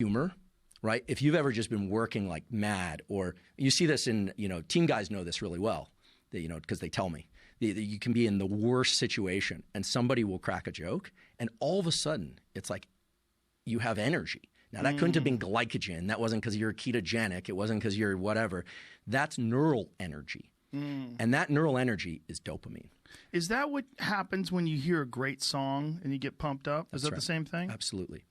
humor, right? If you've ever just been working like mad, or you see this in, team guys know this really well, because they tell me. You can be in the worst situation and somebody will crack a joke and all of a sudden it's like you have energy. Now, that couldn't have been glycogen. That wasn't because you're ketogenic. It wasn't because you're whatever. That's neural energy. And that neural energy is dopamine. Is that what happens when you hear a great song and you get pumped up? Is that the same thing? Absolutely.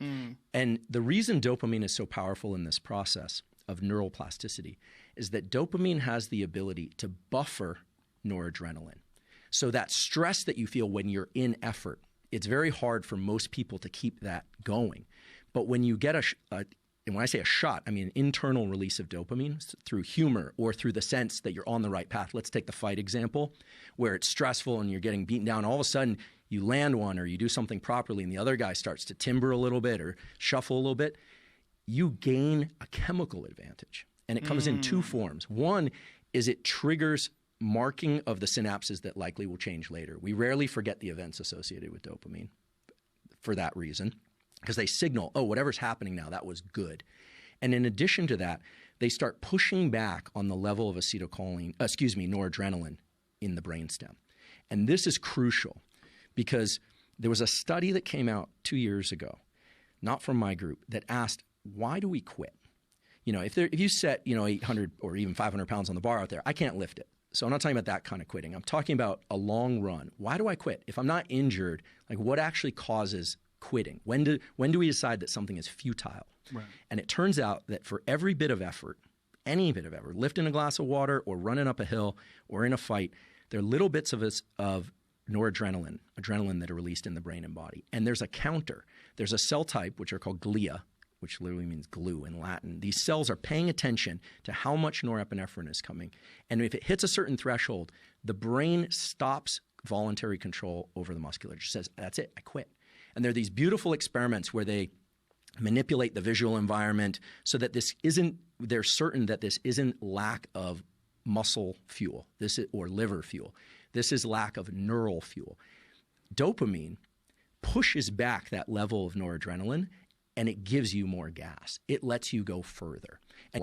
And the reason dopamine is so powerful in this process of neural plasticity is that dopamine has the ability to buffer noradrenaline. So that stress that you feel when you're in effort, it's very hard for most people to keep that going. But when you get and when I say a shot, I mean an internal release of dopamine through humor or through the sense that you're on the right path. Let's take the fight example where it's stressful and you're getting beaten down. All of a sudden you land one or you do something properly and the other guy starts to timber a little bit or shuffle a little bit. You gain a chemical advantage. And it comes in two forms. One is it triggers marking of the synapses that likely will change later. We rarely forget the events associated with dopamine for that reason, because they signal, oh, whatever's happening now, that was good. And in addition to that, they start pushing back on the level of noradrenaline in the brainstem. And this is crucial because there was a study that came out 2 years ago, not from my group, that asked, why do we quit? If you set, 800 or even 500 pounds on the bar out there, I can't lift it. So I'm not talking about that kind of quitting. I'm talking about a long run. Why do I quit? If I'm not injured, like what actually causes quitting? When do we decide that something is futile? Right. And it turns out that for every bit of effort, any bit of effort, lifting a glass of water or running up a hill or in a fight, there are little bits of noradrenaline, adrenaline that are released in the brain and body. And there's a counter. There's a cell type, which are called glia, which literally means glue in Latin. These cells are paying attention to how much norepinephrine is coming. And if it hits a certain threshold, the brain stops voluntary control over the musculature. It says, that's it, I quit. And there are these beautiful experiments where they manipulate the visual environment so that they're certain that this isn't lack of muscle fuel or liver fuel. This is lack of neural fuel. Dopamine pushes back that level of noradrenaline and it gives you more gas. It lets you go further. And